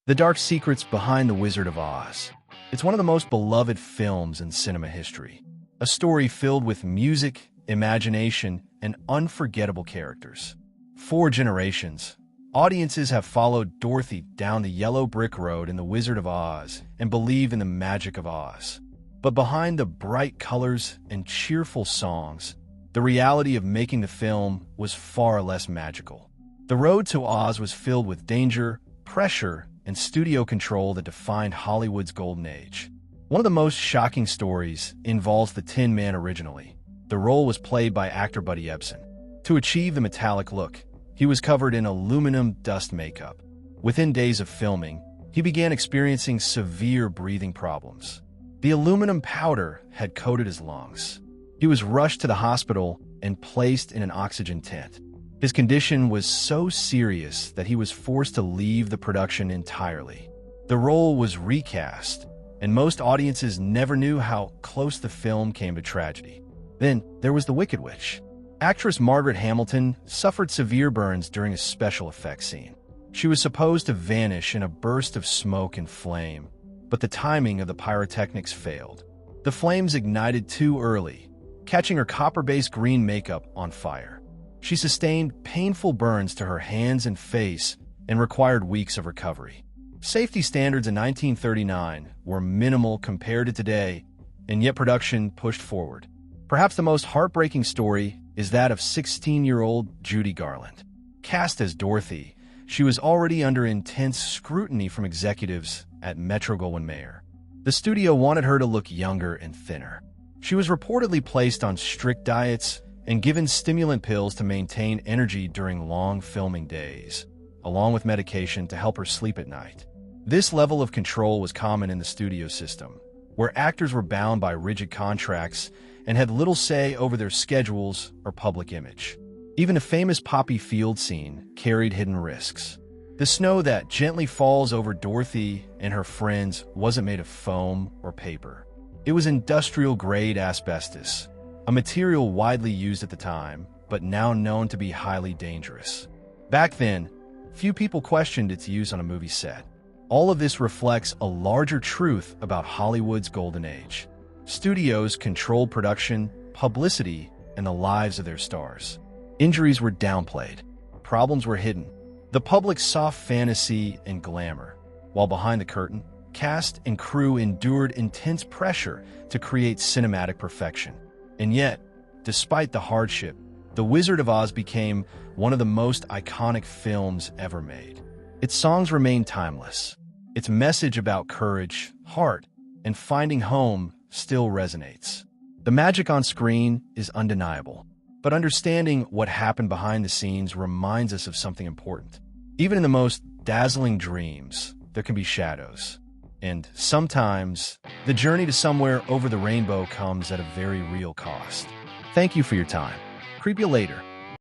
The Dark Secrets Behind the Wizard of Oz. It's one of the most beloved films in cinema history. A story filled with music, imagination, and unforgettable characters. For generations, audiences have followed Dorothy down the yellow brick road in The Wizard of Oz and believe in the magic of Oz. But behind the bright colors and cheerful songs, the reality of making the film was far less magical. The road to Oz was filled with danger, pressure, and studio control that defined Hollywood's golden age. One of the most shocking stories involves the Tin Man originally. The role was played by actor Buddy Ebsen. To achieve the metallic look, he was covered in aluminum dust makeup. Within days of filming, he began experiencing severe breathing problems. The aluminum powder had coated his lungs. He was rushed to the hospital and placed in an oxygen tent. His condition was so serious that he was forced to leave the production entirely. The role was recast, and most audiences never knew how close the film came to tragedy. Then there was the Wicked Witch. Actress Margaret Hamilton suffered severe burns during a special effects scene. She was supposed to vanish in a burst of smoke and flame, but the timing of the pyrotechnics failed. The flames ignited too early, catching her copper-based green makeup on fire. She sustained painful burns to her hands and face and required weeks of recovery. Safety standards in 1939 were minimal compared to today, and yet production pushed forward. Perhaps the most heartbreaking story is that of 16-year-old Judy Garland. Cast as Dorothy, she was already under intense scrutiny from executives at Metro-Goldwyn-Mayer. The studio wanted her to look younger and thinner. She was reportedly placed on strict diets and given stimulant pills to maintain energy during long filming days, along with medication to help her sleep at night. This level of control was common in the studio system, where actors were bound by rigid contracts and had little say over their schedules or public image. Even a famous Poppy Field scene carried hidden risks. The snow that gently falls over Dorothy and her friends wasn't made of foam or paper. It was industrial-grade asbestos, a material widely used at the time, but now known to be highly dangerous. Back then, few people questioned its use on a movie set. All of this reflects a larger truth about Hollywood's golden age. Studios controlled production, publicity, and the lives of their stars. Injuries were downplayed. Problems were hidden. The public saw fantasy and glamour, while behind the curtain, cast and crew endured intense pressure to create cinematic perfection. And yet, despite the hardship, The Wizard of Oz became one of the most iconic films ever made. Its songs remain timeless. Its message about courage, heart, and finding home still resonates. The magic on screen is undeniable, but understanding what happened behind the scenes reminds us of something important. Even in the most dazzling dreams, there can be shadows. And sometimes, the journey to somewhere over the rainbow comes at a very real cost. Thank you for your time. Creep you later.